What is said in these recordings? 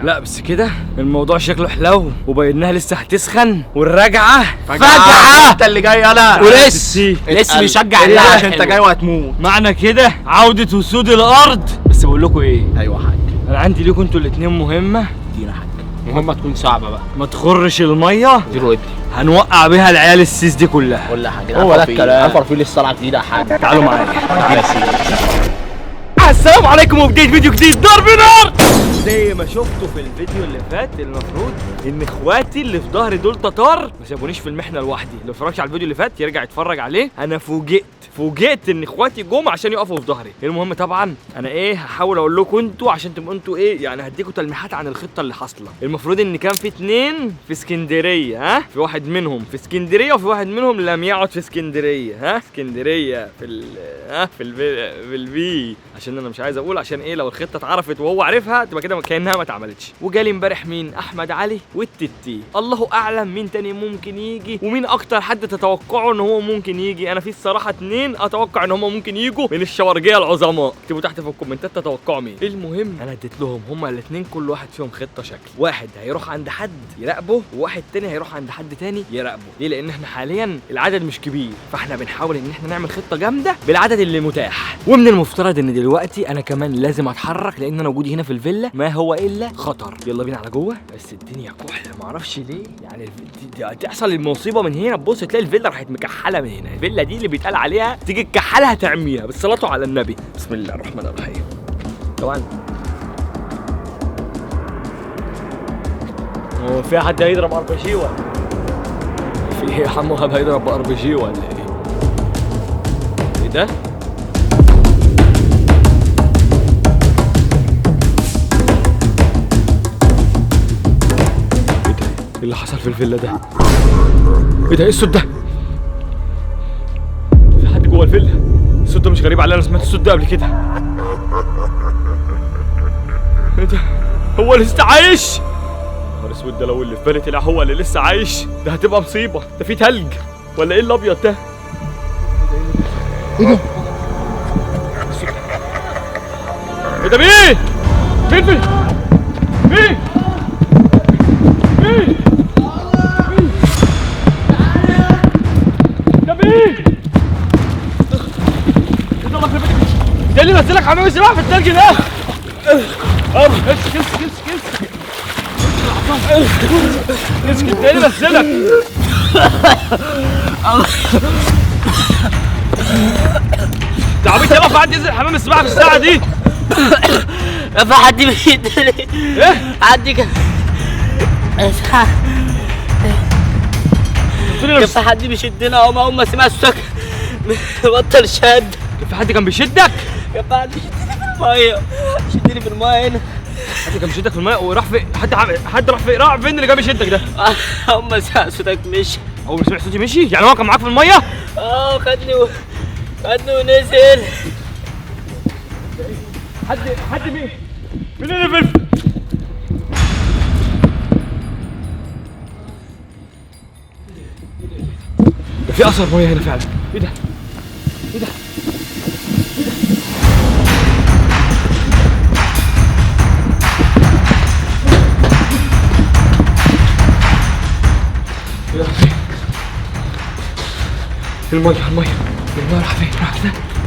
لا بس كده الموضوع شكله حلو وبينها لسه هتسخن والرجعه فجعه. انت اللي جاي يلا ولسه بيشجع الله عشان انت جاي وهتموت. معنى كده عودة وسود الارض. بس بقول لكم ايه، ايوه يا حاج، انا عندي ليكم انتوا الاتنين مهمة. ادينا يا حاج، مهمة تكون صعبة بقى. ما تخرش المية، اديله ودي، هنوقع بيها العيال السيس دي كلها. قول لي يا حاج، هو ده الكلام. انفر فيه للصلعة جديدة يا حاج. تعالوا معايا. تعالى يا سيدي. السلام عليكم وبداية فيديو جديد ضرب نار. زي ما شفتوا في الفيديو اللي فات، المفروض ان اخواتي اللي في ظهري دول تتار ما سابونيش في المحنه لوحدي. لو اتفرجش على الفيديو اللي فات يرجع يتفرج عليه. انا فوجئت ان اخواتي جم عشان يقفوا في ظهري. المهم طبعا انا هحاول اقول لكم انتوا عشان تبقوا انتوا يعني هديكم تلميحات عن الخطه اللي حاصله. المفروض ان كان في 2 في اسكندريه، في واحد منهم في اسكندريه وفي واحد منهم لم يعد في اسكندريه. اسكندريه في البي، عشان انا مش عايز اقول عشان لو الخطه اتعرفت وهو عارفها تبقى كده كانها ما اتعملتش. وجالي امبارح مين؟ احمد علي والتتي. الله اعلم مين تاني ممكن يجي ومين اكتر حد تتوقعوا ان هو ممكن يجي. انا في الصراحه 2 اتوقع ان هم ممكن يجوا من الشوارجيه العظماء. اكتبوا تحت في الكومنتات تتوقعوا مين. المهم انا اديت لهم هم الاثنين كل واحد فيهم خطه شكل. واحد هيروح عند حد يراقبه وواحد تاني هيروح عند حد تاني يراقبه. ليه؟ لان احنا حاليا العدد مش كبير، فاحنا بنحاول ان احنا نعمل خطه جامده بالعدد اللي متاح. ومن المفترض ان دلوقتي انا كمان لازم اتحرك لان انا وجودي هنا في الفيلا ما هو الا خطر. يلا بينا على جوه. بس الدنيا كحله معرفش ليه، يعني تحصل المصيبه من هنا تبص تلاقي الفيلا راحت مكحله من هنا. الفيلا دي اللي بيتقال عليها تيجي تكحلها تعميها. بس صلاتوا على النبي. بسم الله الرحمن الرحيم. طبعا هو في حد هيضرب ار بي جي ولا في ايه يا حمو؟ هيضرب ار بي جي ولا ايه ده؟ ايه اللي حصل في الفيلا ده؟ ايه ده؟ ايه الصوت ده؟ في حد جوه الفيلا؟ الصوت ده مش غريب عليا، انا سمعت الصوت ده قبل كده. ايه ده؟ هو لسه عايش؟ نهار اسود، ده لو اللي في بالي طلع هو اللي لسه عايش ده هتبقى مصيبه. ده في تلج ولا ايه الابيض ده؟ ايه ده؟ ايه ده؟ مين؟ مين؟ مين؟ مين؟ ده مين؟ ده اللي نزلك حمام السباحه في التلج ده؟ اسكت ده اللي نزلك. ده عبيط يابا، في حد ينزل حمام السباحه في الساعه دي؟ في حد بيشدني. ايه؟ حد كان في حد بيشدنا اول ما سمع الصوت بطل شد. كان في حد كان بيشدك؟ كان في حد بيشدني في الميه، شدني في الميه هنا. حد كان بيشدك في الميه وراح فين؟ حد راح فين؟ راح فين اللي كان بيشدك ده؟ اول ما سمع صوتك مشي. اول ما سمع صوتي مشي؟ يعني هو كان معاك في الميه؟ خدني ونزل. حد مين؟ مين اللي في ده؟ في اثر ميه هنا فعلا. ايه ده؟ ايه ده؟ الميه راح فين؟ راح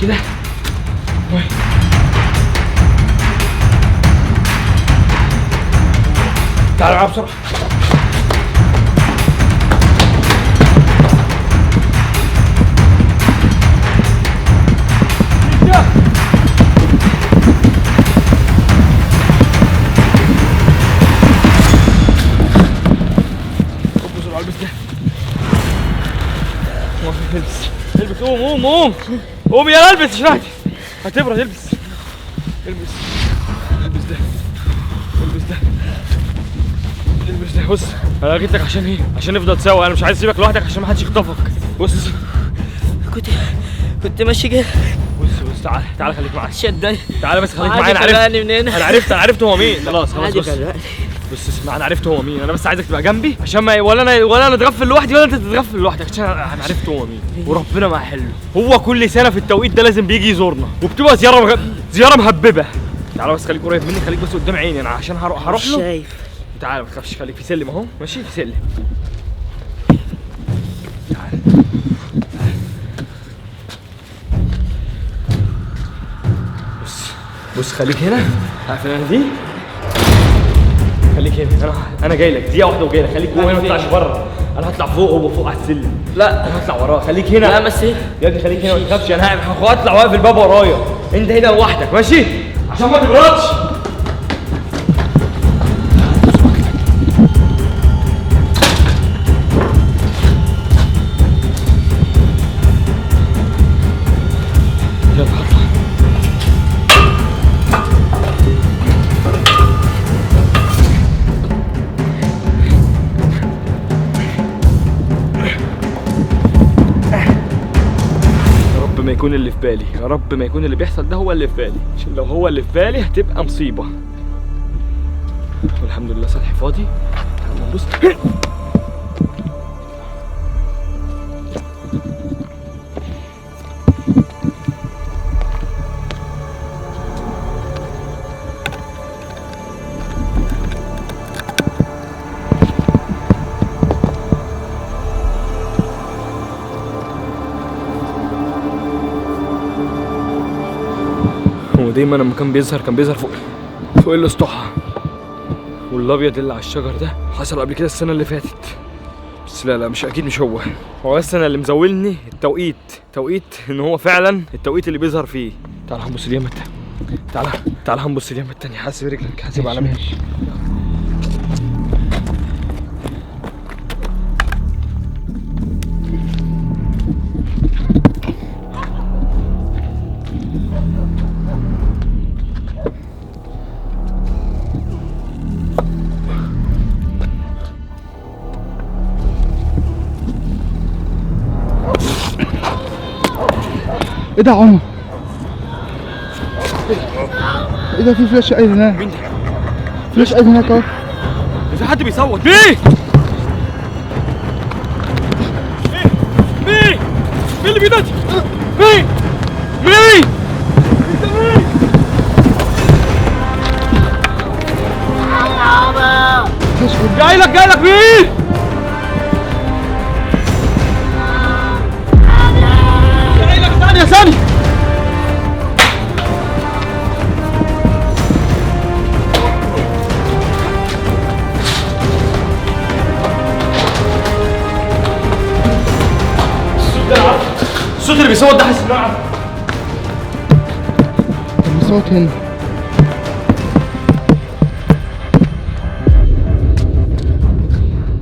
كده ميه. تعال العب بسرعه. البس قوم يا البس شراكي هتبرد. البس ده. بص انا جيت لك عشان عشان نفضل سوا. انا مش عايز اسيبك لوحدك عشان ما حدش يخطفك. بص كنت ماشي كده. بص تعال خليك معايا. شدني. تعال بس خليك معايا. انا عرفت هو مين. خلاص بص اسمع، انا عرفت هو مين. انا بس عايزك تبقى جنبي عشان ما ولا انا اتغفل لوحدي ولا انت تتغفل لوحدك، عشان انا عرفت هو مين. وربنا ما حلو، هو كل سنه في التوقيت ده لازم بيجي يزورنا وبتبقى زياره مهببه. تعالى بس خليك قريب مني، خليك بس قدام عيني انا عشان هروح له. شايف. تعالى ما تخافش، خليك في سلم اهو، ماشي في سلم. تعالى بص خليك هنا، عارف انا دي؟ خليك هنا، انا جاي لك دقيقة واحدة وجاي لك، خليك جوه هنا ما تطلعش بره، انا هطلع فوق هو فوق على السلم. لا انا هطلع وراه، خليك هنا. لا بس ايه يا ابني خليك هنا ما تخافش، انا هطلع واقف الباب ورايا، انت هنا لوحدك ماشي؟ عشان ما تبردش. يلا هطلع. يا رب ما يكون اللي في بالي، يا رب ما يكون اللي بيحصل ده هو اللي في بالي، عشان لو هو اللي في بالي هتبقى مصيبة. والحمد لله سطحي فاضي. تعالوا نبص. هو دايما لما كان بيظهر فوق الاسطوحة، والابيض اللي على الشجر ده حصل قبل كده السنة اللي فاتت، بس لا مش اكيد مش هو بس انا اللي مزولني توقيت ان هو فعلا التوقيت اللي بيظهر فيه. تعال هنبص اليمة التانية، تعال هنبص اليمة التانية، حاسب رجلك، حاسب على مهلي. ايه ده يا عمر؟ ايه ده؟ في فلاش قايد هناك. مين ده؟ فلاش قايد هناك اهو. في حد بيصوت. مين اللي بينادي؟ مين؟ جاي لك مين؟ جاي لك ثانية. الصوت اللي بيصوت ده حاسس انه الصوت هنا.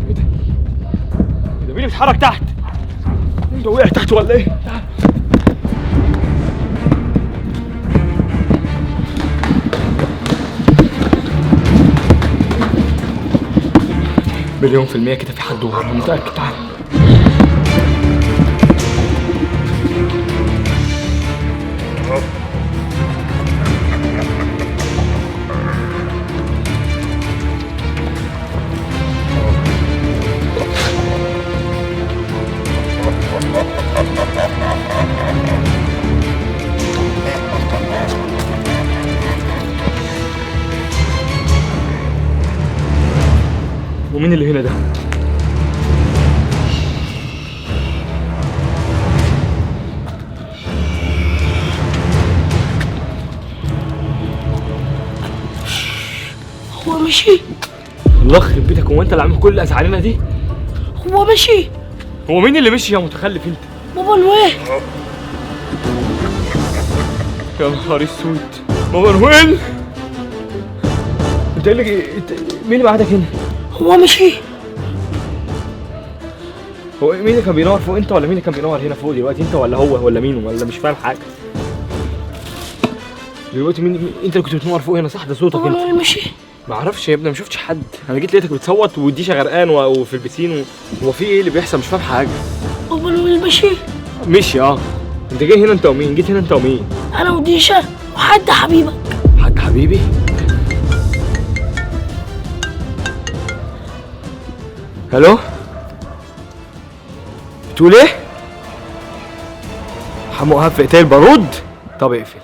ايه ده مين اللي بيتحرك تحت؟ انت وقع تحت ولا ايه؟ مليون في المية كده في حد ورا، انا متأكد. تعال ومين اللي هنا ده؟ هو مشي. الله يخرب بيتك، هو انت اللي عامل كل الازعارينا دي؟ هو مشي. هو مين اللي مشي يا متخلف انت؟ بابا نويل. يا نهار اسود، بابا نويل. انت ايه اللي مين اللي بعدك هنا؟ هو مشي. هو مين اللي كان بينور فوق، انت ولا مين اللي كان بينور هنا فوق دلوقتي؟ انت ولا هو ولا مين؟ ولا مش فاهم حاجه دلوقتي. مين انت اللي كنت بتنور فوق هنا صح؟ ده صوتك بابا انت. نويل مشي. ما اعرفش يا ابني، ما شفتش حد، انا جيت لقيتك بتصوت والديشه غرقان وفي البسين هو في ايه اللي بيحصل؟ مش فاهم حاجه. بابا نويل مشي. مشي انت جاي هنا انت ومين؟ جيت هنا انت ومين؟ انا وديشا وحد حبيبك. حد حبيبي؟ الو بتقول ايه؟ حمو وهاب في قتال البارود؟ طب اقفل.